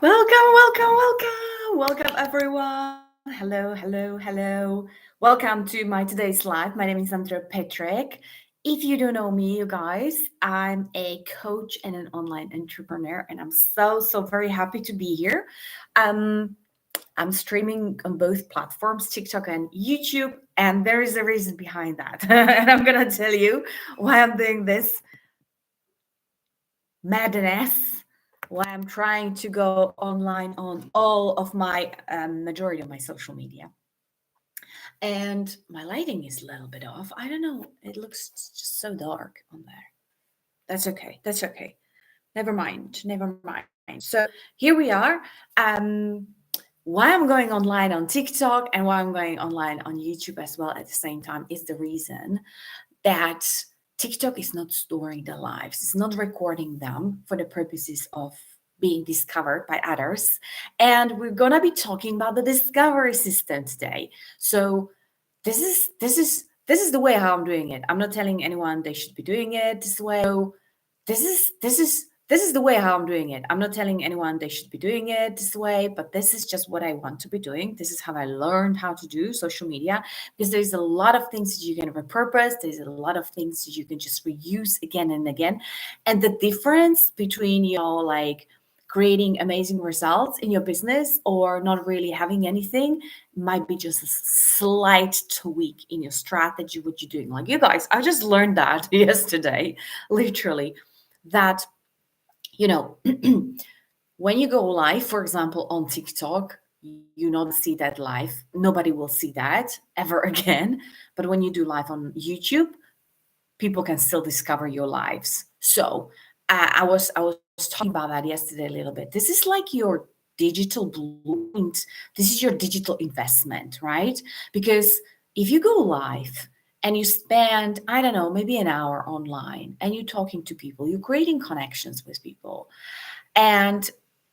Welcome everyone. Hello. Welcome to my today's live. My name is Sandra Patrick. If you don't know me, you guys, I'm a coach and an online entrepreneur, and I'm so very happy to be here. Um, I'm streaming on both platforms, TikTok and YouTube, and there is a reason behind that. And I'm gonna tell you why I'm doing this madness, why I'm trying to go online on all of my majority of my social media. And my lighting is a little bit off. I don't know. It looks just so dark on there. That's okay. Never mind. So here we are. Um, why I'm going online on TikTok and why I'm going online on YouTube as well at the same time is the reason that TikTok is not storing the lives, it's not recording them for the purposes of being discovered by others. And we're gonna be talking about the discovery system today. So this is the way how I'm doing it. I'm not telling anyone they should be doing it this way. So this is the way how I'm doing it. I'm not telling anyone they should be doing it this way, but this is just what I want to be doing. This is how I learned how to do social media because there's a lot of things that you can repurpose. There's a lot of things that you can just reuse again and again. And the difference between like creating amazing results in your business or not really having anything might be just a slight tweak in your strategy, what you're doing. Like you guys, I just learned that yesterday, literally, that you know when you go live, for example, on TikTok, you not see that live. Nobody will see that ever again. But when you do live on YouTube, people can still discover your lives. So I was talking about that yesterday a little bit. This is like your digital blueprint. This is your digital investment, right? Because if you go live and you spend, I don't know, maybe an hour online and you're talking to people, you're creating connections with people, and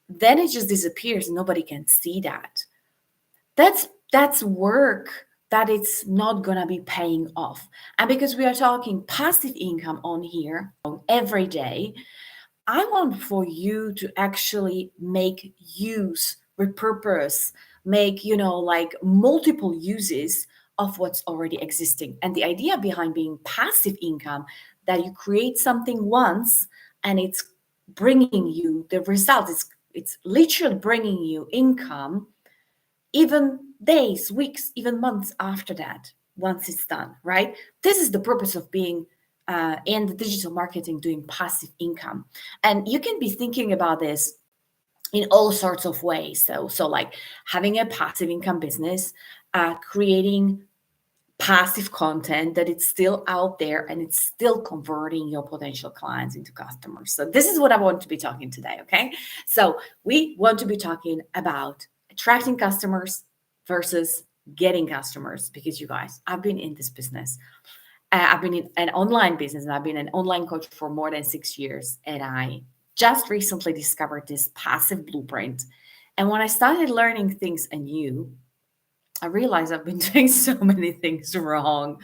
then it just disappears and nobody can see that. That's work that it's not gonna be paying off. And because we are talking passive income on here every day, I want for you to actually make use, repurpose, make, like multiple uses of what's already existing. And the idea behind being passive income, that you create something once and it's bringing you the results. It's literally bringing you income even days, weeks, even months after that, once it's done, right? This is the purpose of being in the digital marketing, doing passive income. And you can be thinking about this in all sorts of ways. So like having a passive income business, creating passive content that it's still out there and it's still converting your potential clients into customers. So this is what I want to be talking today, okay? So we want to be talking about attracting customers versus getting customers, because you guys, I've been in this business. I've been in an online business and I've been an online coach for more than 6 years, and I just recently discovered this passive blueprint. And when I started learning things anew, I realized I've been doing so many things wrong.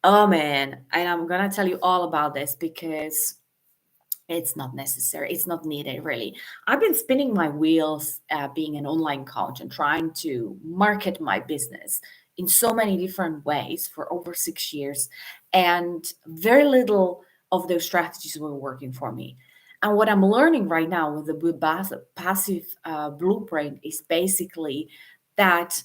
Oh man, and I'm gonna tell you all about this because it's not necessary. It's not needed, really. I've been spinning my wheels being an online coach and trying to market my business in so many different ways for over 6 years, and very little of those strategies were working for me. And what I'm learning right now with the passive blueprint is basically that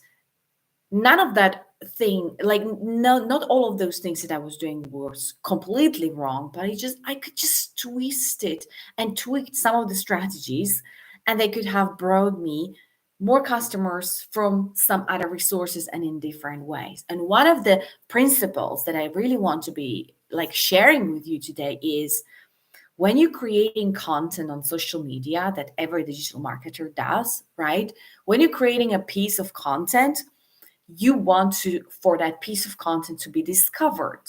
none of that thing, like no, not all of those things that I was doing was completely wrong, but I could just twist it and tweak some of the strategies, and they could have brought me more customers from some other resources and in different ways. And one of the principles that I really want to be like sharing with you today is, when you're creating content on social media that every digital marketer does, right? When you're creating a piece of content, you want to for that piece of content to be discovered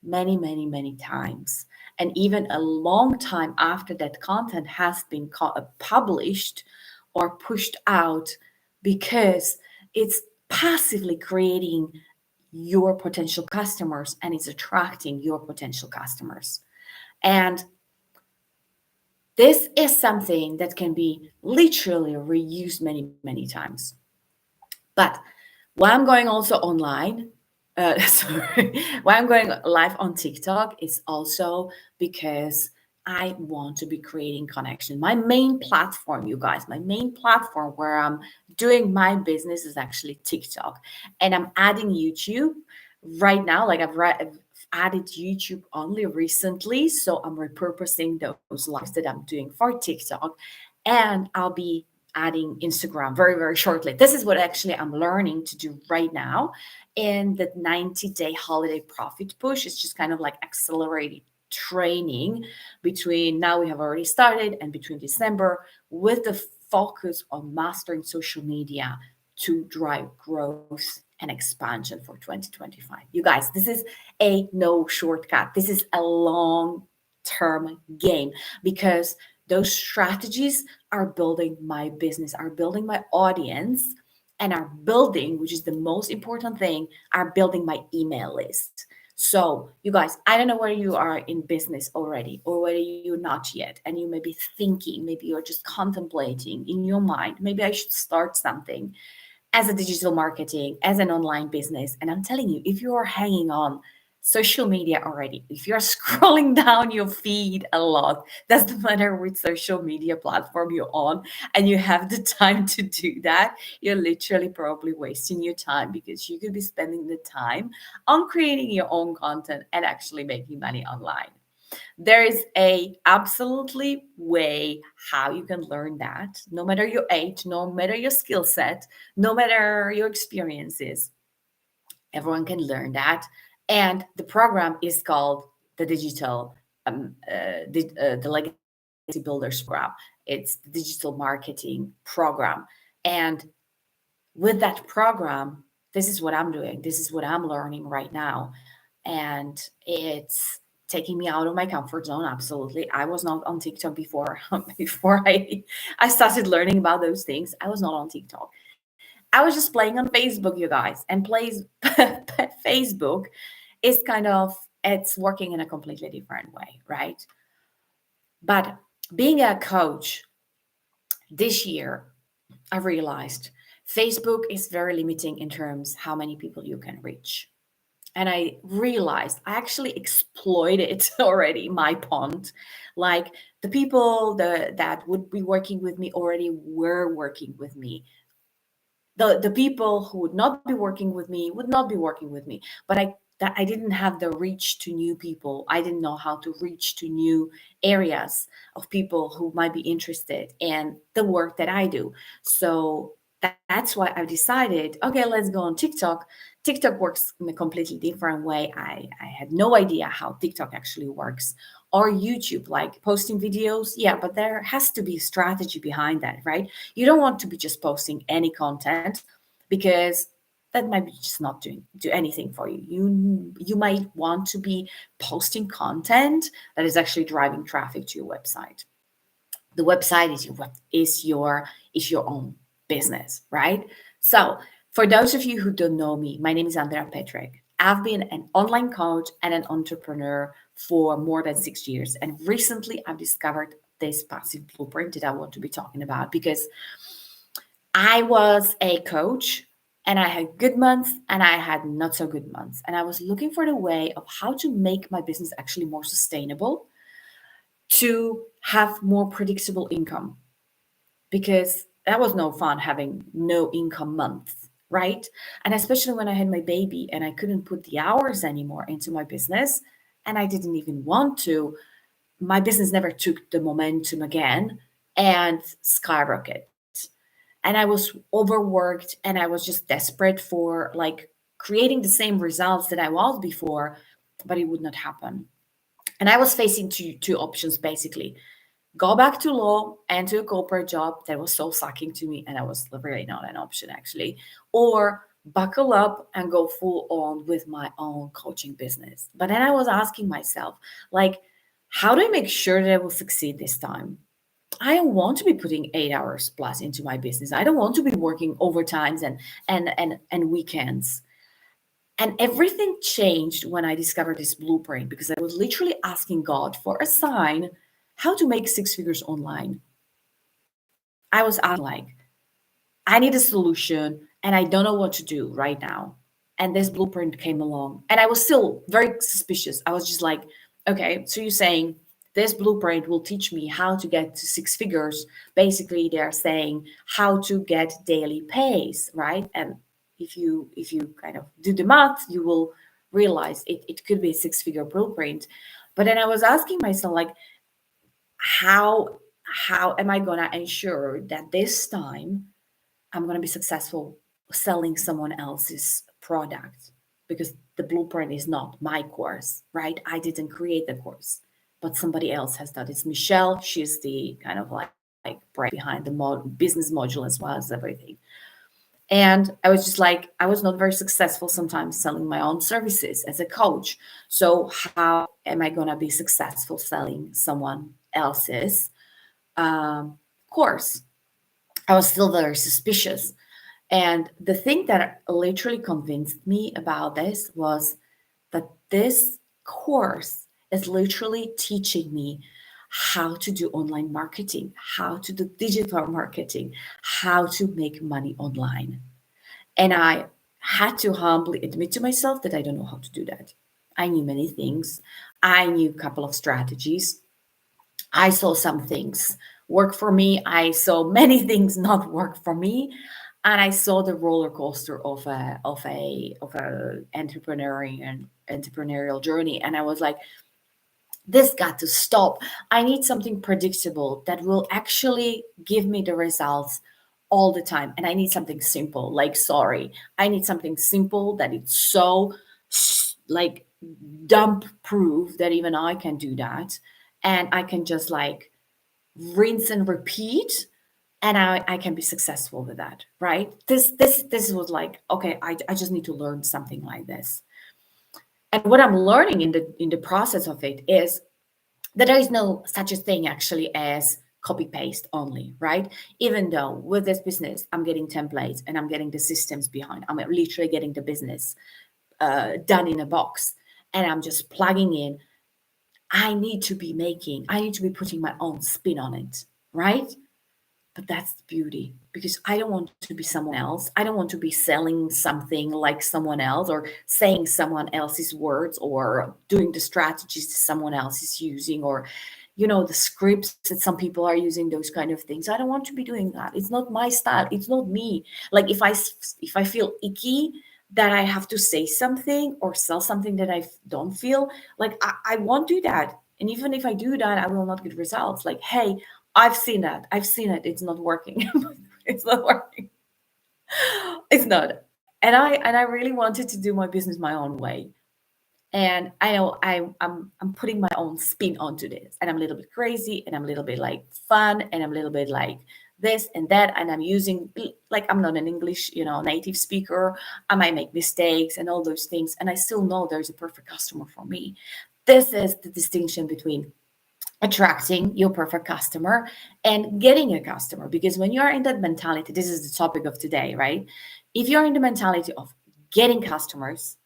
many times, and even a long time after that content has been published or pushed out, because it's passively creating your potential customers and it's attracting your potential customers. And This is something that can be literally reused many, many times. But why I'm going also online, sorry, why I'm going live on TikTok is also because I want to be creating connection. My main platform, you guys, my main platform where I'm doing my business is actually TikTok. And I'm adding YouTube right now. Like I've added YouTube only recently. So I'm repurposing those lives that I'm doing for TikTok. And I'll be adding Instagram very, very shortly. This is what actually I'm learning to do right now in the 90-day holiday profit push. It's just kind of like accelerated training between now we have already started and between December with the focus on mastering social media to drive growth and expansion for 2025. You guys, this is a no shortcut. This is a long term game because those strategies are building my business, are building my audience, and are building, which is the most important thing, are building my email list. So, you guys, I don't know whether you are in business already or whether you're not yet, and you may be thinking, maybe you're just contemplating in your mind, maybe I should start something as a digital marketing, as an online business. And I'm telling you, if you are hanging on social media already, if you're scrolling down your feed a lot, doesn't matter which social media platform you're on, and you have the time to do that, you're literally probably wasting your time because you could be spending the time on creating your own content and actually making money online. There is a absolutely way how you can learn that, no matter your age, no matter your skill set, no matter your experiences. Everyone can learn that. And the program is called the the Legacy Builders Program. It's the digital marketing program. And with that program, this is what I'm doing. This is what I'm learning right now. And it's taking me out of my comfort zone. Absolutely. I was not on TikTok before, before I started learning about those things. I was not on TikTok. I was just playing on Facebook, you guys, and plays Facebook is kind of it's working in a completely different way, right? But being a coach this year, I realized Facebook is very limiting in terms how many people you can reach. And I realized I actually exploited already my pond. Like the people that would be working with me already were working with me. The people who would not be working with me would not be working with me. But I didn't have the reach to new people. I didn't know how to reach to new areas of people who might be interested in the work that I do. So that's why I decided, okay, let's go on TikTok. TikTok works in a completely different way. I had no idea how TikTok actually works. Or YouTube, like posting videos. Yeah, but there has to be a strategy behind that, right? You don't want to be just posting any content because that might be just not do anything for you. You might want to be posting content that is actually driving traffic to your website. The website is your own business, right? So for those of you who don't know me, my name is Andrea Petrek. I've been an online coach and an entrepreneur for more than 6 years, and recently I've discovered this passive blueprint that I want to be talking about because I was a coach and I had good months and I had not so good months. And I was looking for the way of how to make my business actually more sustainable, to have more predictable income, because that was no fun having no income months, right? And especially when I had my baby and I couldn't put the hours anymore into my business, and I didn't even want to, my business never took the momentum again and skyrocket. And I was overworked and I was just desperate for like creating the same results that I was before, but it would not happen. And I was facing two options basically: go back to law and to a corporate job that was so sucking to me, and that was really not an option actually, or buckle up and go full on with my own coaching business. But then I was asking myself, like, how do I make sure that I will succeed this time? I don't want to be putting 8 hours plus into my business. I don't want to be working overtimes and weekends. And everything changed when I discovered this blueprint, because I was literally asking God for a sign. how to make 6 figures online. I was asking like, I need a solution and I don't know what to do right now. And this blueprint came along and I was still very suspicious. I was just like, okay, so you're saying this blueprint will teach me how to get to 6 figures. Basically, they're saying how to get daily pays, right? And if you kind of do the math, you will realize it could be a 6 figure blueprint. But then I was asking myself, like, how am I gonna ensure that this time I'm going to be successful selling someone else's product? Because the blueprint is not my course, right? I didn't create the course, but somebody else has done. It's Michelle. She's the kind of like brain behind the business module as well as everything. And I was just like, I was not very successful sometimes selling my own services as a coach. So how am I going to be successful selling someone else's course? I was still very suspicious. And the thing that literally convinced me about this was that this course is literally teaching me how to do online marketing, how to do digital marketing, how to make money online. And I had to humbly admit to myself that I don't know how to do that. I knew many things. I knew a couple of strategies. I saw some things work for me. I saw many things not work for me, and I saw the roller coaster of a entrepreneurial journey. And I was like, this got to stop. I need something predictable that will actually give me the results all the time. And I need something simple. Like, sorry, I need something simple that it's so like dump proof that even I can do that, and I can just like rinse and repeat, and I can be successful with that, right? This was like, okay, I just need to learn something like this. And what I'm learning in the process of it is that there is no such a thing actually as copy paste only, right? Even though with this business I'm getting templates and I'm getting the systems behind, I'm literally getting the business done in a box, and I'm just plugging in. I need to be putting my own spin on it, right? But that's the beauty, because I don't want to be someone else. I don't want to be selling something like someone else, or saying someone else's words, or doing the strategies that someone else is using, or the scripts that some people are using, those kind of things. I don't want to be doing that. It's not my style. It's not me. Like, if I feel icky that I have to say something or sell something that I don't feel like, I won't do that. And even if I do that, I will not get results. Like, hey, I've seen that. I've seen it. It's not working. It's not working. It's not. And I really wanted to do my business my own way. And I know I'm putting my own spin onto this. And I'm a little bit crazy, and I'm a little bit like fun, and I'm a little bit like this and that. And I'm using, like, I'm not an English, native speaker. I might make mistakes and all those things. And I still know there's a perfect customer for me. This is the distinction between attracting your perfect customer and getting a customer. Because when you are in that mentality, this is the topic of today, right? If you're in the mentality of getting customers,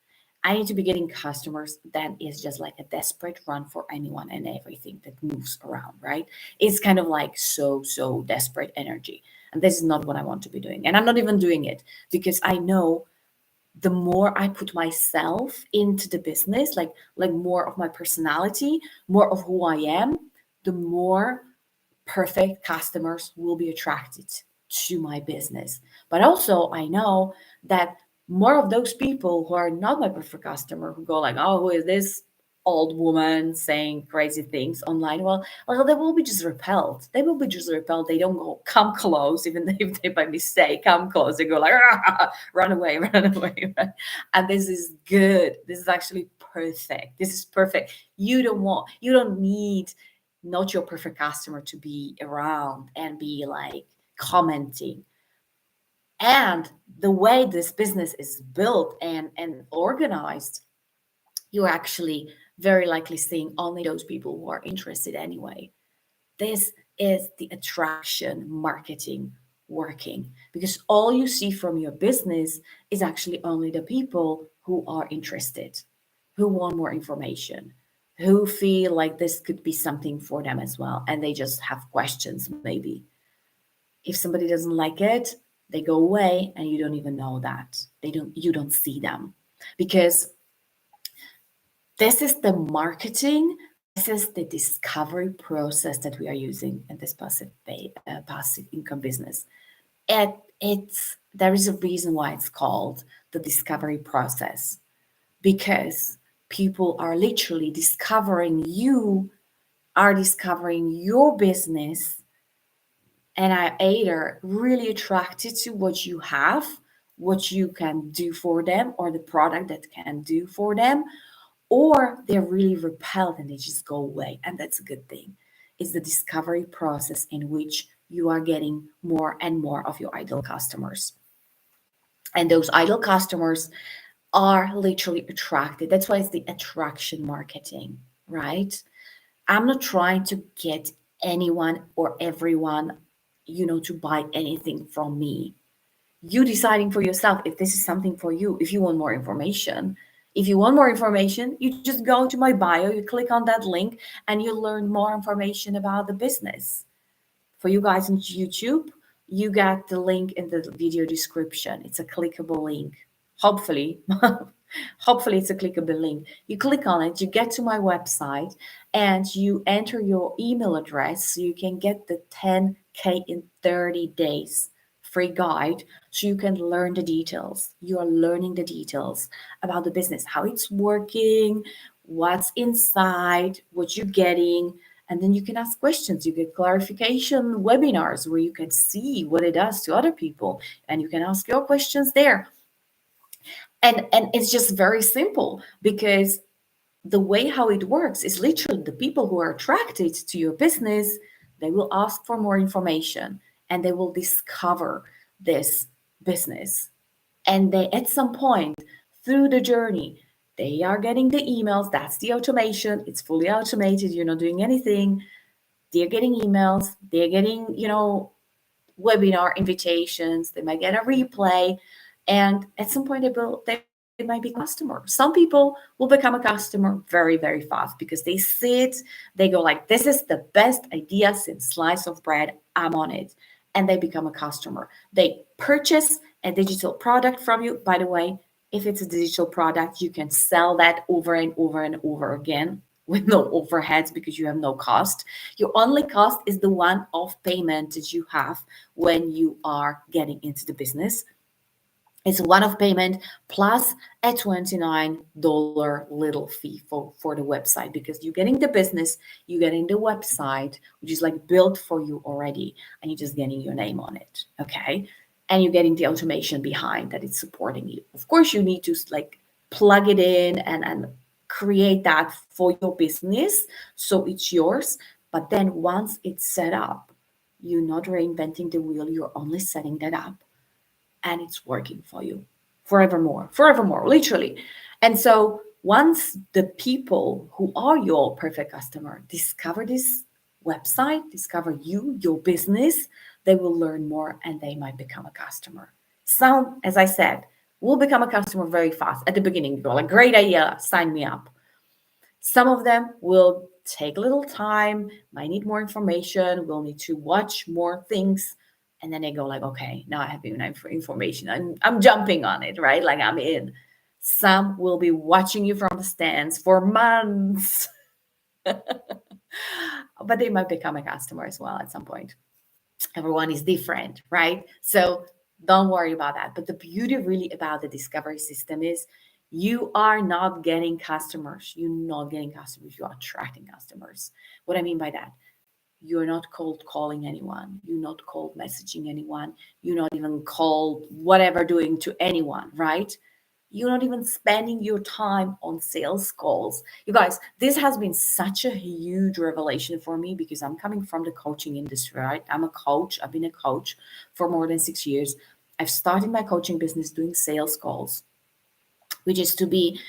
I need to be getting customers, then is just like a desperate run for anyone and everything that moves around, right? It's kind of like so desperate energy. And this is not what I want to be doing. And I'm not even doing it, because I know the more I put myself into the business, like more of my personality, more of who I am, the more perfect customers will be attracted to my business. But also I know that more of those people who are not my perfect customer, who go like, oh, who is this old woman saying crazy things online? Well, they will be just repelled. They will be just repelled. They don't go come close, even if they by mistake come close. They go like, "Ah, run away, run away." Right? And this is good. This is actually perfect. This is perfect. You don't need not your perfect customer to be around and be like commenting. And the way this business is built and organized, you're actually very likely seeing only those people who are interested anyway. This is the attraction marketing working, because all you see from your business is actually only the people who are interested, who want more information, who feel like this could be something for them as well, and they just have questions maybe. If somebody doesn't like it, they go away and you don't even know that. You don't see them, because this is the marketing, this is the discovery process that we are using in this passive income business. And there is a reason why it's called the discovery process, because people are literally discovering your business, and are either really attracted to what you have, what you can do for them, or the product that can do for them, or they're really repelled and they just go away. And that's a good thing. It's the discovery process in which you are getting more and more of your ideal customers. And those ideal customers are literally attracted. That's why it's the attraction marketing, right? I'm not trying to get anyone or everyone, to buy anything from me. You deciding for yourself if this is something for you. If you want more information, you just go to my bio, you click on that link, and you learn more information about the business. For you guys on YouTube, you get the link in the video description. It's a clickable link. Hopefully, hopefully it's a clickable link. You click on it, you get to my website, and you enter your email address so you can get the 10K in 30 days free guide, so you can learn the details. You are learning the details about the business, how it's working, what's inside, what you're getting, and then you can ask questions. You get clarification webinars where you can see what it does to other people, and you can ask your questions there. And it's just very simple, because the way how it works is literally the people who are attracted to your business, they will ask for more information and they will discover this business. And they, at some point through the journey, they are getting the emails. That's the automation. It's fully automated. You're not doing anything. They're getting emails. They're getting, webinar invitations. They might get a replay. And at some point, they might be customer. Some people will become a customer very, very fast, because they see it, they go like, this is the best idea since slice of bread, I'm on it. And they become a customer. They purchase a digital product from you. By the way, if it's a digital product, you can sell that over and over and over again with no overheads, because you have no cost. Your only cost is the one-off payment that you have when you are getting into the business. It's a one-off payment plus a $29 little fee for the website, because you're getting the business, you're getting the website, which is like built for you already, and you're just getting your name on it, okay? And you're getting the automation behind that, it's supporting you. Of course, you need to like plug it in and create that for your business so it's yours. But then once it's set up, you're not reinventing the wheel, you're only setting that up, and it's working for you forevermore, literally. And so once the people who are your perfect customer discover this website, discover you, your business, they will learn more and they might become a customer. Some, as I said, will become a customer very fast. At the beginning, you go like, great idea, sign me up. Some of them will take a little time, might need more information, will need to watch more things, and then they go like, okay, now I have enough information, I'm jumping on it, right? Like, I'm in. Some will be watching you from the stands for months, but they might become a customer as well at some point. Everyone is different, right? So don't worry about that. But the beauty really about the discovery system is you are not getting customers. You're not getting customers. You are attracting customers. What I mean by that, you're not cold calling anyone. You're not cold messaging anyone. You're not even cold whatever doing to anyone, right? You're not even spending your time on sales calls. You guys, this has been such a huge revelation for me, because I'm coming from the coaching industry, right? I'm a coach. I've been a coach for more than 6 years. I've started my coaching business doing sales calls, which is to be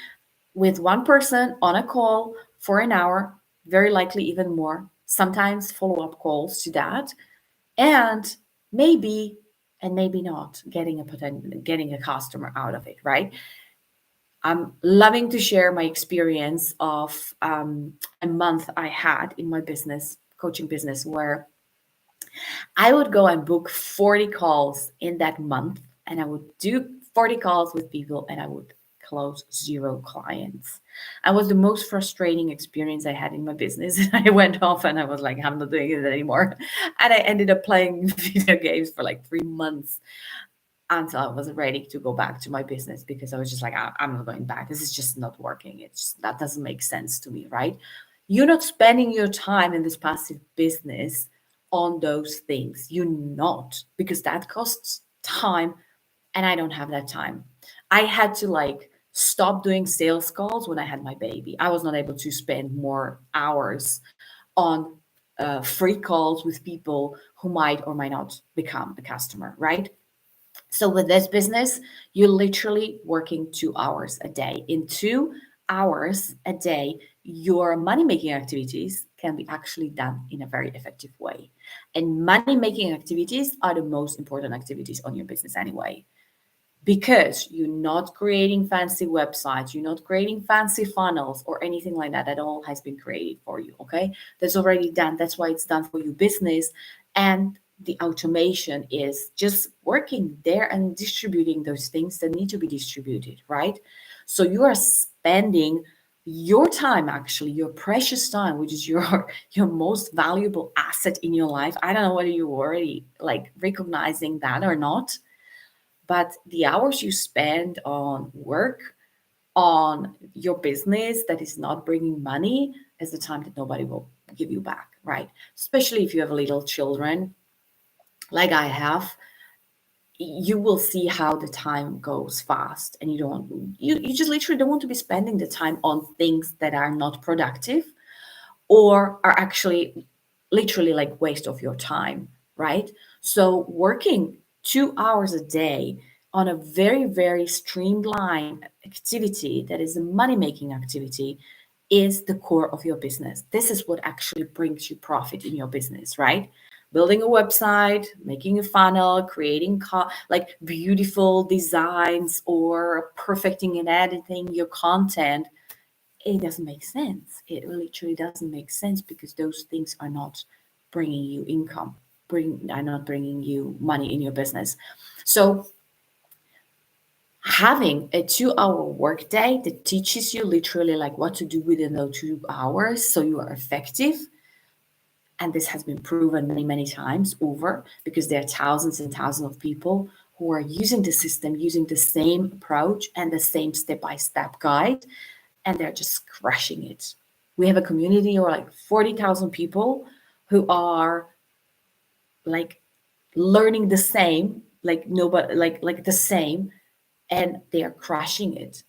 with one person on a call for an hour, very likely even more, sometimes follow-up calls to that, and maybe and maybe not getting a customer out of it, right? I'm loving to share my experience of a month I had in my business, coaching business, where I would go and book 40 calls in that month, and I would do 40 calls with people, and I would close 0 clients. It was the most frustrating experience I had in my business. I went off and I was like, I'm not doing it anymore. And I ended up playing video games for like 3 months until I was ready to go back to my business, because I was just like, I'm not going back. This is just not working. That doesn't make sense to me, right? You're not spending your time in this passive business on those things. You're not, because that costs time, and I don't have that time. I had to like stop doing sales calls when I had my baby. I was not able to spend more hours on free calls with people who might or might not become a customer, right? So with this business, you're literally working 2 hours a day. In 2 hours a day, your money making activities can be actually done in a very effective way. And money making activities are the most important activities on your business anyway, because you're not creating fancy websites, you're not creating fancy funnels or anything like that. That all has been created for you. Okay, that's already done. That's why it's done for your business. And the automation is just working there and distributing those things that need to be distributed, right? So you are spending your time, actually your precious time, which is your most valuable asset in your life. I don't know whether you're already like recognizing that or not, but the hours you spend on work, on your business that is not bringing money, is the time that nobody will give you back, right? Especially if you have little children like I have, you will see how the time goes fast, and you just literally don't want to be spending the time on things that are not productive or are actually literally like waste of your time, right? So working 2 hours a day on a very, very streamlined activity that is a money-making activity is the core of your business. This is what actually brings you profit in your business, right? Building a website, making a funnel, creating like beautiful designs, or perfecting and editing your content, it doesn't make sense. It literally doesn't make sense, because those things are not bringing you income, are not bringing you money in your business. So having a 2 hour workday that teaches you literally like what to do within those 2 hours so you are effective, and this has been proven many, many times over, because there are thousands and thousands of people who are using the system, using the same approach and the same step-by-step guide, and they're just crushing it. We have a community of like 40,000 people who are like learning the same, like nobody, like the same, and they are crushing it.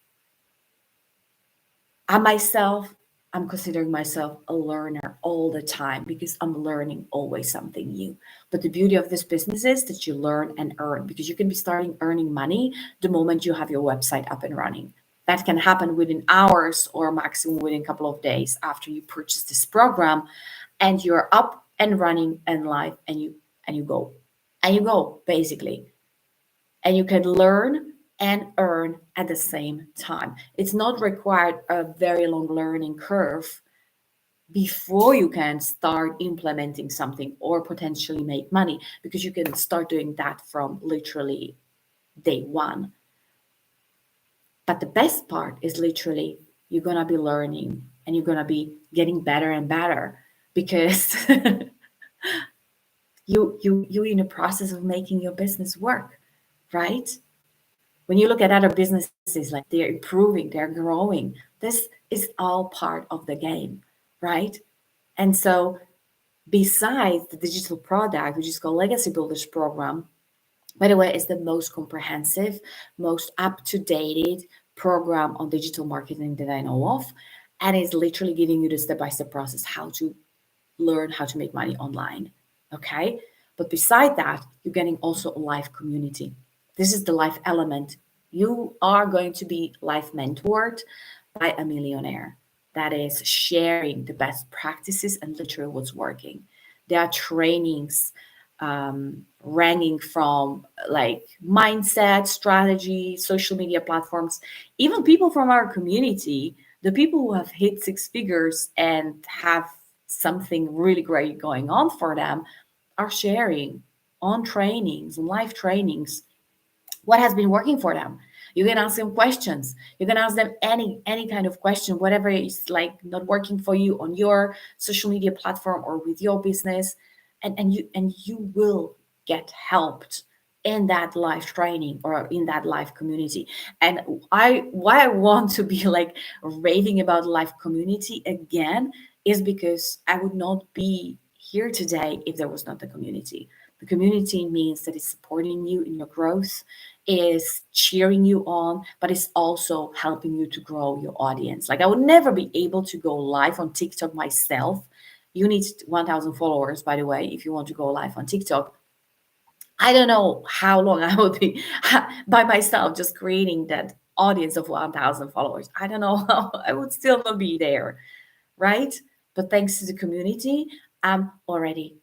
I myself, I'm considering myself a learner all the time, because I'm learning always something new. But the beauty of this business is that you learn and earn, because you can be starting earning money the moment you have your website up and running. That can happen within hours or maximum within a couple of days after you purchase this program, and you're up and running and live, and you go basically, and you can learn and earn at the same time. It's not required a very long learning curve before you can start implementing something or potentially make money, because you can start doing that from literally day one. But the best part is literally you're going to be learning, and you're going to be getting better and better, because you're in the process of making your business work, right? When you look at other businesses, like they're improving, they're growing, this is all part of the game, right? And so besides the digital product, which is called Legacy Builders Program, by the way, it's the most comprehensive, most up-to-date program on digital marketing that I know of, and it's literally giving you the step-by-step process how to learn how to make money online. Okay, but beside that, you're getting also a live community. This is the life element. You are going to be life mentored by a millionaire that is sharing the best practices and literally what's working. There are trainings ranging from like mindset, strategy, social media platforms, even people from our community, the people who have hit six figures and have something really great going on for them, are sharing on trainings, on live trainings, what has been working for them. You can ask them questions. You can ask them any kind of question, whatever is like not working for you on your social media platform or with your business, and you will get helped in that live training or in that live community. And why I want to be like raving about live community again is because I would not be here today if there was not the community. The community means that it's supporting you in your growth, is cheering you on, but it's also helping you to grow your audience. Like I would never be able to go live on TikTok myself. You need 1,000 followers, by the way, if you want to go live on TikTok. I don't know how long I would be by myself just creating that audience of 1,000 followers. I don't know how I would still not be there, right? But thanks to the community, I'm already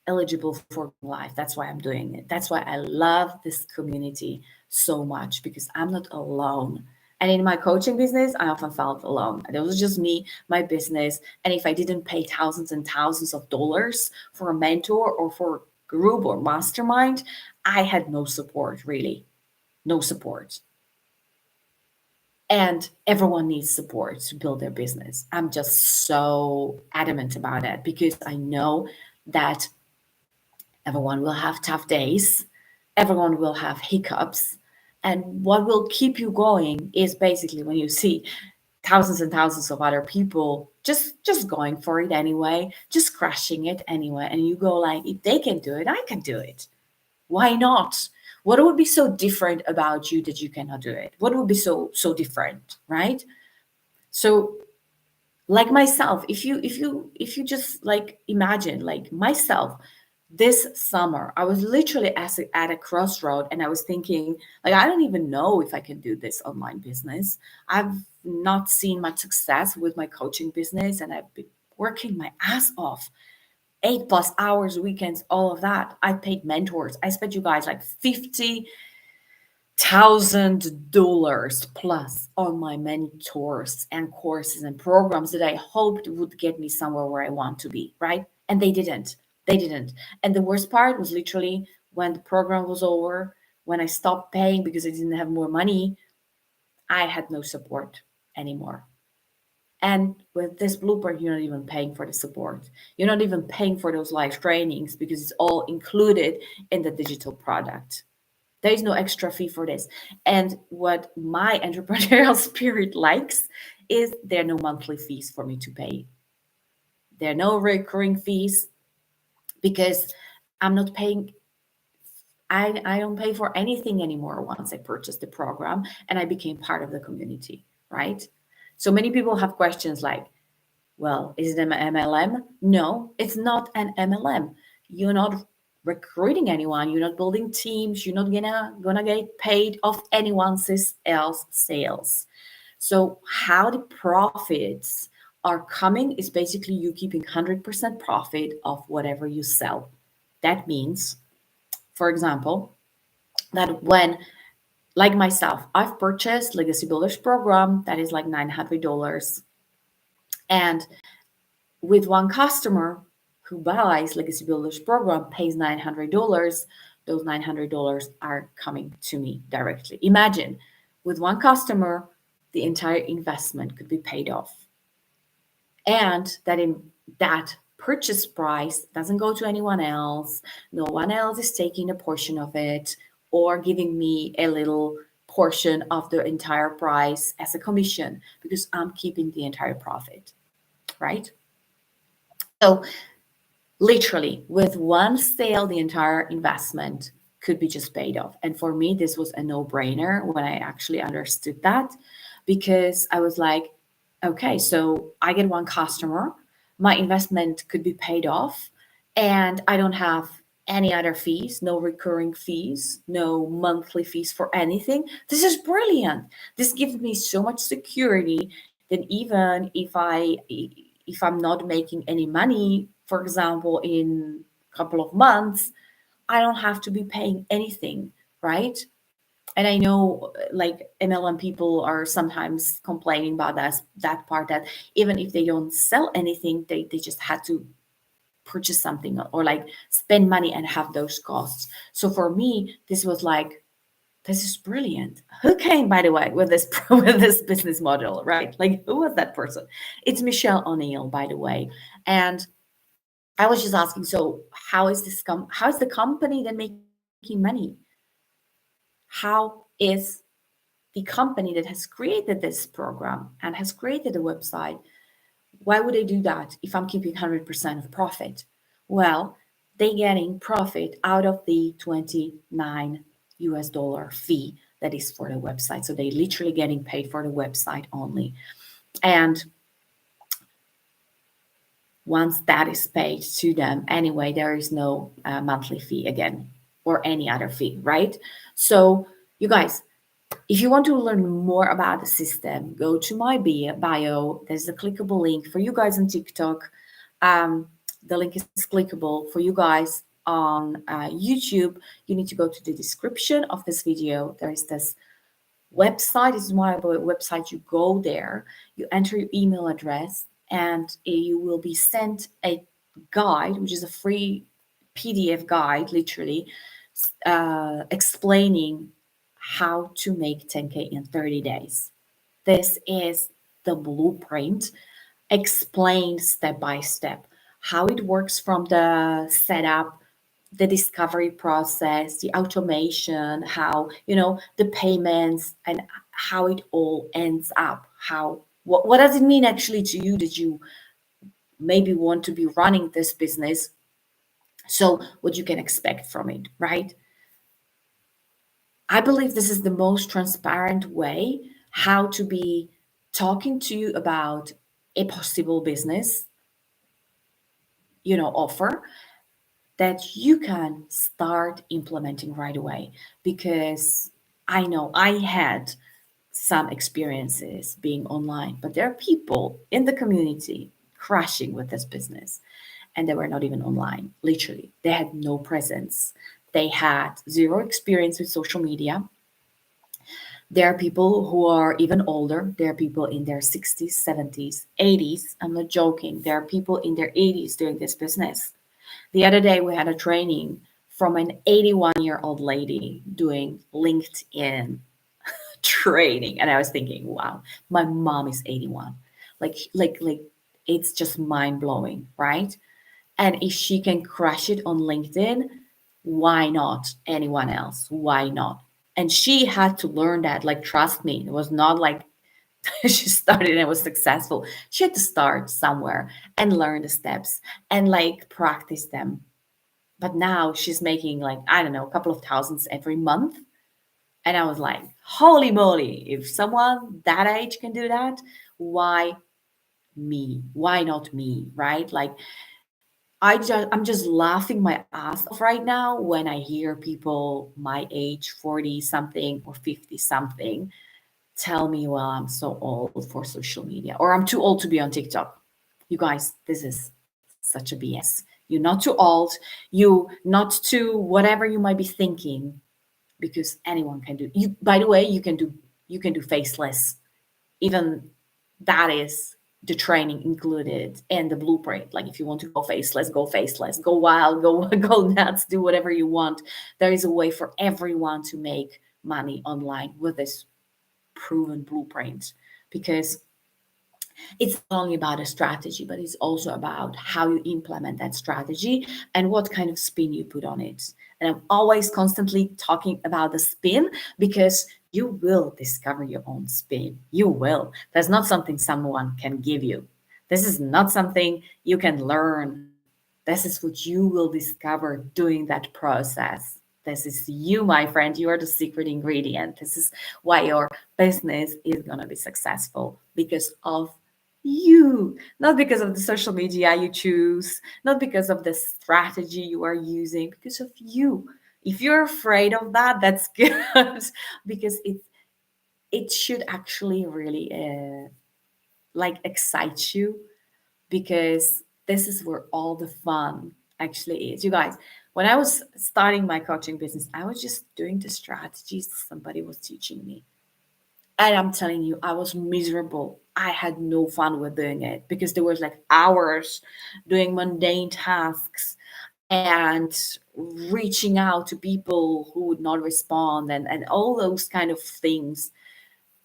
eligible for life. That's why I'm doing it. That's why I love this community so much, because I'm not alone. And in my coaching business, I often felt alone. It was just me, my business. And if I didn't pay thousands and thousands of dollars for a mentor or for a group or mastermind, I had no support, really. No support. And everyone needs support to build their business. I'm just so adamant about it because I know that everyone will have tough days. Everyone will have hiccups. And what will keep you going is basically when you see thousands and thousands of other people just going for it anyway, just crushing it anyway. And you go like, if they can do it, I can do it. Why not? What would be so different about you that you cannot do it? What would be so different, right? So like myself, if you just like imagine like myself this summer, I was literally at a crossroad and I was thinking, like, I don't even know if I can do this online business. I've not seen much success with my coaching business and I've been working my ass off 8+ hours, weekends, all of that. I paid mentors. I spent you guys like $50,000 plus on my mentors and courses and programs that I hoped would get me somewhere where I want to be, right? And they didn't. They didn't. And the worst part was literally when the program was over, when I stopped paying because I didn't have more money, I had no support anymore. And with this blueprint, you're not even paying for the support. You're not even paying for those live trainings because it's all included in the digital product. There is no extra fee for this. And what my entrepreneurial spirit likes is there are no monthly fees for me to pay. There are no recurring fees because I'm not paying. I don't pay for anything anymore once I purchased the program and I became part of the community, right? So many people have questions like, well, is it an MLM? No, it's not an MLM. You're not recruiting anyone. You're not building teams. You're not gonna get paid off anyone's else sales. So how the profits are coming is basically you keeping 100% profit of whatever you sell. That means, for example, that when like myself, I've purchased Legacy Builders program that is like $900, and with one customer who buys Legacy Builders program pays $900, those $900 are coming to me directly. Imagine with one customer, the entire investment could be paid off. And that in that purchase price doesn't go to anyone else. No one else is taking a portion of it or giving me a little portion of the entire price as a commission because I'm keeping the entire profit, right? So literally with one sale, the entire investment could be just paid off. And for me, this was a no-brainer when I actually understood that, because I was like, okay, so I get one customer, my investment could be paid off, and I don't have any other fees, no recurring fees, no monthly fees for anything. This is brilliant. This gives me so much security that even if I'm not making any money, for example, in couple of months, I don't have to be paying anything, right? And I know like MLM people are sometimes complaining about that part, that even if they don't sell anything, they just had to purchase something or like spend money and have those costs. So for me, this was like, this is brilliant. Who came, by the way, with this with this business model, right? Like, who was that person? It's Michelle O'Neill, by the way. And I was just asking, so how is the company then making money? How is the company that has created this program and has created a website, why would they do that if I'm keeping 100% of profit? Well, they getting profit out of the 29 US dollar fee that is for the website. So they literally getting paid for the website only. And once that is paid to them, anyway, there is no monthly fee again or any other fee, right? So you guys, if you want to learn more about the system, go to my bio. There's a clickable link for you guys on TikTok. The link is clickable for you guys on YouTube. You need to go to the description of this video. There is this website. This is my website. You go there, you enter your email address, and you will be sent a guide, which is a free PDF guide, literally, explaining how to make 10K in 30 days. This is the blueprint, explained step by step how it works from the setup, the discovery process, the automation, how, the payments, and how it all ends up. What does it mean actually to you that you maybe want to be running this business? So what you can expect from it, right? I believe this is the most transparent way how to be talking to you about a possible business, offer that you can start implementing right away. Because I know I had some experiences being online, but there are people in the community crashing with this business, and they were not even online. Literally, they had no presence. They had zero experience with social media. There are people who are even older. There are people in their 60s, 70s, 80s. I'm not joking. There are people in their 80s doing this business. The other day, we had a training from an 81-year-old lady doing LinkedIn training. And I was thinking, wow, my mom is 81. Like it's just mind blowing, right? And if she can crush it on LinkedIn, why not anyone else? Why not? And she had to learn that. Like, trust me, it was not like she started and was successful. She had to start somewhere and learn the steps and like practice them. But now she's making like, I don't know, a couple of thousands every month. And I was like, holy moly, if someone that age can do that, why me? Why not me? Right? Like, I'm just laughing my ass off right now when I hear people my age, 40 something or 50 something, tell me, well, I'm so old for social media or I'm too old to be on TikTok. You guys, this is such a BS. You're not too old. You not too whatever you might be thinking, because anyone can do. You, by the way, you can do faceless. Even that is the training included and the blueprint. Like, if you want to go faceless, go faceless, go wild, go go nuts, do whatever you want. There is a way for everyone to make money online with this proven blueprint, because it's not only about a strategy, but it's also about how you implement that strategy and what kind of spin you put on it. And I'm always constantly talking about the spin, because you will discover your own spin. You will. That's not something someone can give you. This is not something you can learn. This is what you will discover doing that process. This is you, my friend. You are the secret ingredient. This is why your business is going to be successful, because of you, not because of the social media you choose, not because of the strategy you are using, because of you. If you're afraid of that, that's good, because it should actually really like excite you, because this is where all the fun actually is. You guys, when I was starting my coaching business, I was just doing the strategies somebody was teaching me. And I'm telling you, I was miserable. I had no fun with doing it because there was like hours doing mundane tasks and reaching out to people who would not respond and all those kind of things.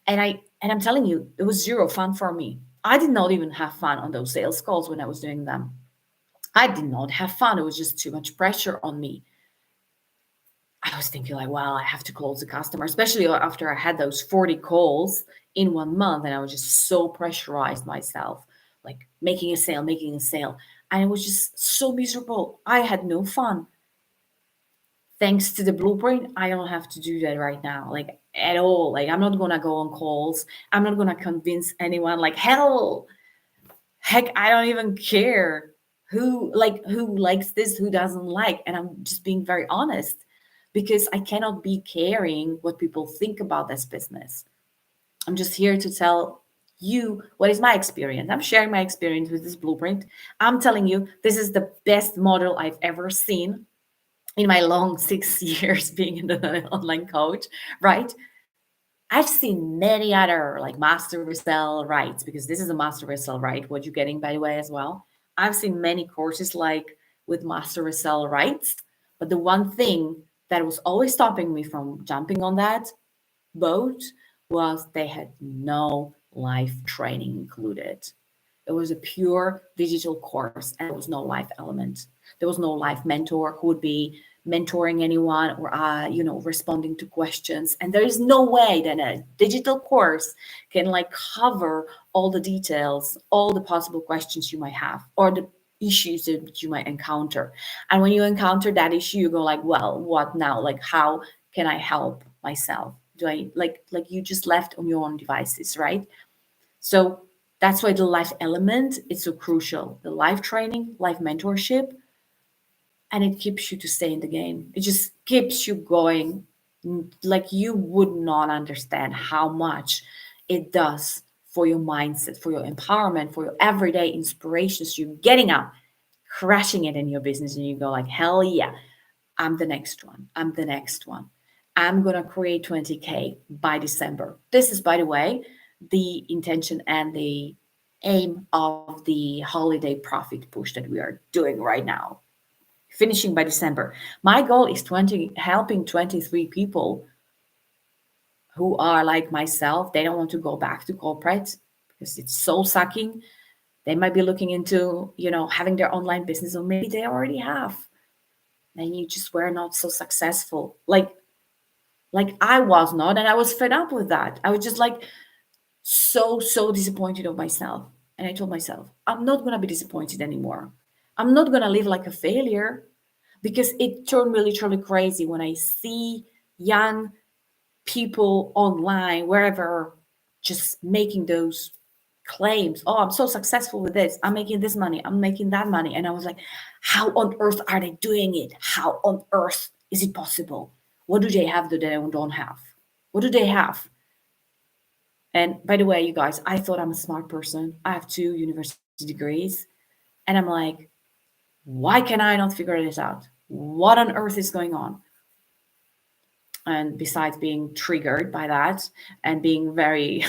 And I'm telling you, it was zero fun for me. I did not even have fun on those sales calls when I was doing them. I did not have fun. It was just too much pressure on me. I was thinking like, well, I have to close the customer, especially after I had those 40 calls in 1 month, and I was just so pressurized myself, like making a sale. And it was just so miserable. I had no fun. Thanks to the blueprint, I don't have to do that right now, like at all. Like I'm not gonna go on calls. I'm not gonna convince anyone. Like heck, I don't even care who likes this, who doesn't like, and I'm just being very honest because I cannot be caring what people think about this business. I'm just here to tell you what is my experience. I'm sharing my experience with this blueprint. I'm telling you, this is the best model I've ever seen in my long 6 years being an online coach, right? I've seen many other like master resell rights because this is a master resell right. What you're getting, by the way, as well. I've seen many courses like with master resell rights, but the one thing that was always stopping me from jumping on that boat was they had no live training included. It was a pure digital course and there was no live element. There was no live mentor who would be mentoring anyone or responding to questions. And there is no way that a digital course can like cover all the details, all the possible questions you might have or the issues that you might encounter. And when you encounter that issue, you go like, well, what now? Like, how can I help myself? Do I like you just left on your own devices, right? So that's why the life element is so crucial. The life training, life mentorship, and it keeps you to stay in the game. It just keeps you going. Like you would not understand how much it does for your mindset, for your empowerment, for your everyday inspirations. You're getting up, crushing it in your business, and you go like, hell yeah, I'm the next one. I'm the next one. I'm going to create 20K by December. This is, by the way, the intention and the aim of the holiday profit push that we are doing right now, finishing by December. My goal is helping 23 people who are like myself. They don't want to go back to corporate because it's soul sucking. They might be looking into, having their online business, or maybe they already have. And you just were not so successful. Like I was not, and I was fed up with that. I was just like so disappointed of myself. And I told myself, I'm not gonna be disappointed anymore. I'm not gonna live like a failure because it turned me literally crazy when I see young people online, wherever, just making those claims. Oh, I'm so successful with this. I'm making this money. I'm making that money. And I was like, how on earth are they doing it? How on earth is it possible? What do they have that they don't have? What do they have? And by the way, you guys, I thought I'm a smart person. I have 2 university degrees. And I'm like, why can I not figure this out? What on earth is going on? And besides being triggered by that and being very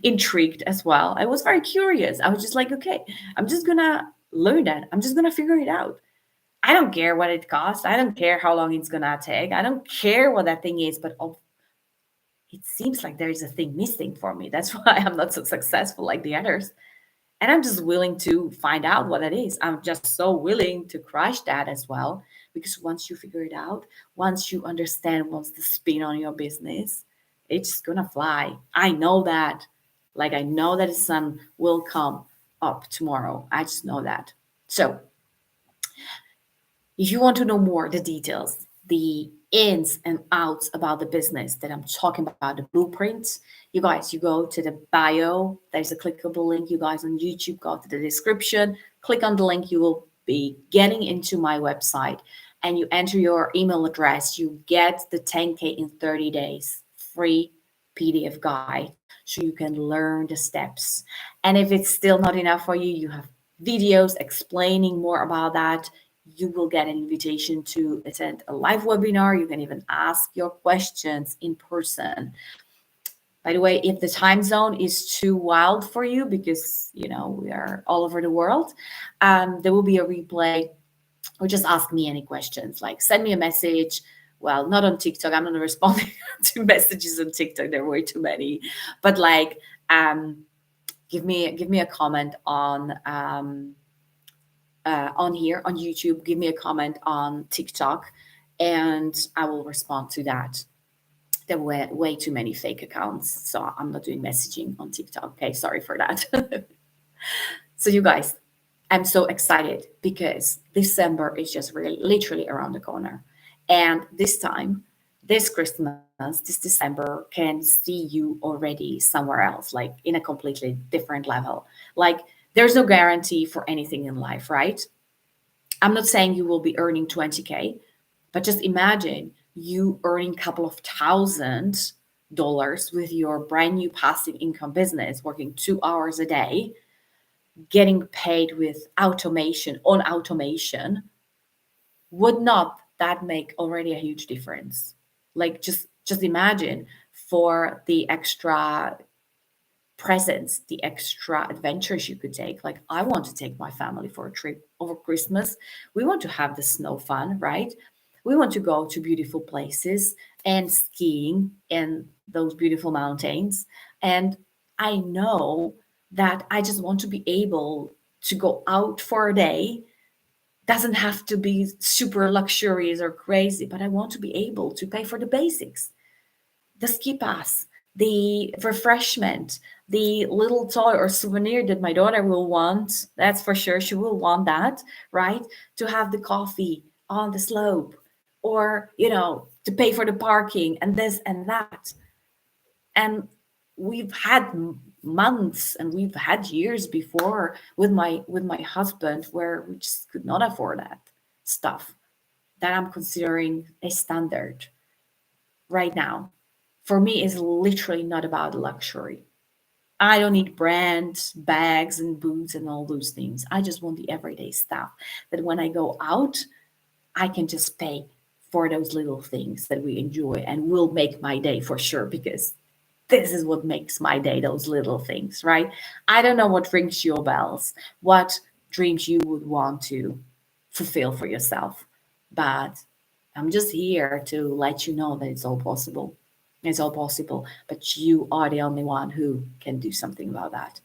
intrigued as well, I was very curious. I was just like, okay, I'm just gonna learn that. I'm just gonna figure it out. I don't care what it costs. I don't care how long it's gonna take. I don't care what that thing is, but it seems like there is a thing missing for me. That's why I'm not so successful like the others. And I'm just willing to find out what it is. I'm just so willing to crush that as well. Because once you figure it out, once you understand what's the spin on your business, it's just gonna fly. I know that. Like I know that the sun will come up tomorrow. I just know that. So if you want to know more, the details, the ins and outs about the business that I'm talking about, the blueprints, you guys, you go to the bio. There's a clickable link. You guys on YouTube, go to the description, click on the link. You will be getting into my website and you enter your email address. You get the 10K in 30 days free PDF guide so you can learn the steps. And if it's still not enough for you, you have videos explaining more about that. you will get an invitation to attend a live webinar. You can even ask your questions in person. By the way, if the time zone is too wild for you, because we are all over the world, there will be a replay, or just ask me any questions. Like, send me a message. Well, not on TikTok. I'm not responding to messages on TikTok. There are way too many. But like, give me a comment on here on YouTube. Give me a comment on TikTok, and I will respond to that. There were way too many fake accounts, so I'm not doing messaging on TikTok. Okay, sorry for that. So you guys, I'm so excited because December is just really literally around the corner. And this time, this Christmas, this December, can see you already somewhere else, like in a completely different level. Like, there's no guarantee for anything in life, right? I'm not saying you will be earning 20K, but just imagine you earning a couple of $1,000 with your brand new passive income business, working 2 hours a day, getting paid with automation on automation. Would not that make already a huge difference? Like, just imagine, for the extra presents, the extra adventures you could take. Like, I want to take my family for a trip over Christmas. We want to have the snow fun, right? We want to go to beautiful places and skiing in those beautiful mountains. And I know that I just want to be able to go out for a day. Doesn't have to be super luxurious or crazy, but I want to be able to pay for the basics, the ski pass, the refreshment, the little toy or souvenir that my daughter will want. That's for sure. She will want that, right? To have the coffee on the slope, or, to pay for the parking and this and that. And we've had months and we've had years before with my husband where we just could not afford that stuff that I'm considering a standard right now. For me, is literally not about luxury. I don't need brands, bags, and boots and all those things. I just want the everyday stuff that when I go out, I can just pay for those little things that we enjoy and will make my day for sure, because this is what makes my day, those little things, right? I don't know what rings your bells, what dreams you would want to fulfill for yourself, but I'm just here to let you know that it's all possible. It's all possible, but you are the only one who can do something about that.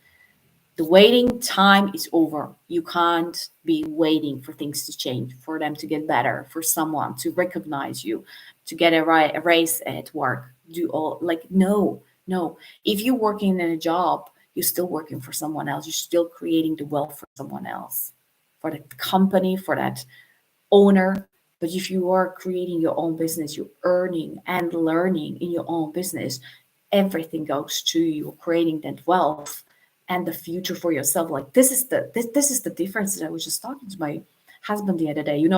The waiting time is over. You can't be waiting for things to change, for them to get better, for someone to recognize you, to get a raise at work. Do all, like, no, no. If you're working in a job, you're still working for someone else. You're still creating the wealth for someone else, for the company, for that owner. But if you are creating your own business, you're earning and learning in your own business, everything goes to you, creating that wealth and the future for yourself. Like, this is the difference that I was just talking to my husband the other day.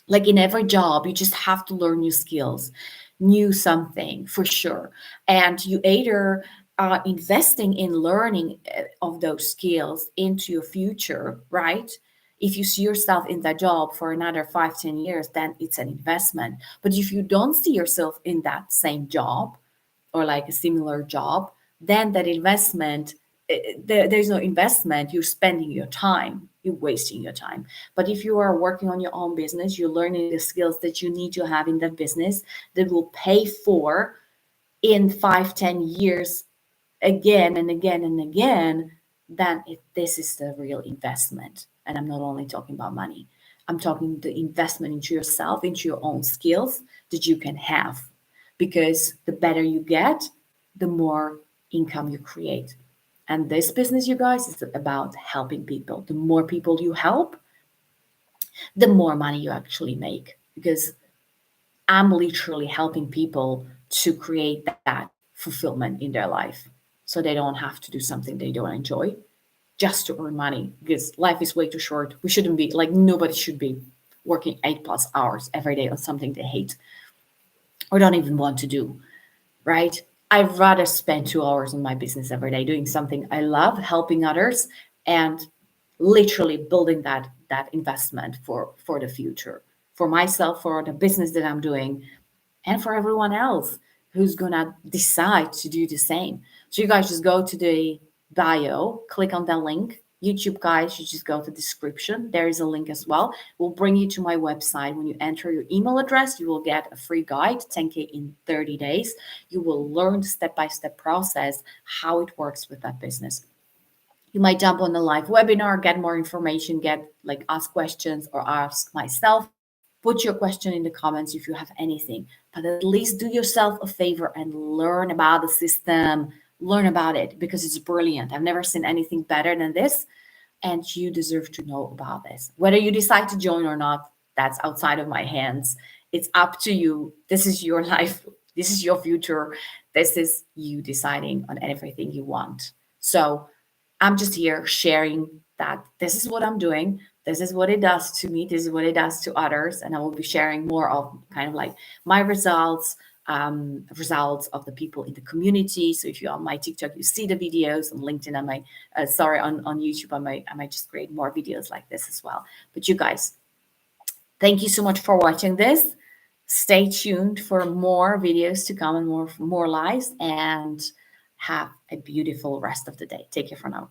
Like, in every job, you just have to learn new skills, new something for sure. And you either are investing in learning of those skills into your future, right? If you see yourself in that job for another 5-10 years, then it's an investment. But if you don't see yourself in that same job or like a similar job, then that investment, there's no investment. You're spending your time, you're wasting your time. But if you are working on your own business, you're learning the skills that you need to have in that business that will pay for in 5-10 years again and again and again, then this is the real investment. And I'm not only talking about money, I'm talking the investment into yourself, into your own skills that you can have. Because the better you get, the more income you create. And this business, you guys, is about helping people. The more people you help, the more money you actually make. Because I'm literally helping people to create that fulfillment in their life, so they don't have to do something they don't enjoy just to earn money, because life is way too short. We shouldn't be, like, nobody should be working 8+ hours every day on something they hate or don't even want to do, right? I'd rather spend 2 hours in my business every day doing something I love, helping others, and literally building that investment for the future, for myself, for the business that I'm doing, and for everyone else who's gonna decide to do the same. So you guys just go to the bio, click on that link. YouTube guys, you just go to the description. There is a link as well. We'll bring you to my website. When you enter your email address, you will get a free guide, 10K in 30 days. You will learn the step-by-step process, how it works with that business. You might jump on a live webinar, get more information, get like ask questions or ask myself. Put your question in the comments if you have anything, but at least do yourself a favor and learn about the system, learn about it because it's brilliant. I've never seen anything better than this, and you deserve to know about this. Whether you decide to join or not, that's outside of my hands. It's up to you. This is your life. This is your future. This is you deciding on everything you want. So I'm just here sharing that this is what I'm doing. This is what it does to me. This is what it does to others. And I will be sharing more of kind of like my results of the people in the community. So if you're on my TikTok, you see the videos. On LinkedIn, on YouTube, I might just create more videos like this as well. But you guys, thank you so much for watching this. Stay tuned for more videos to come and more lives, and have a beautiful rest of the day. Take care for now.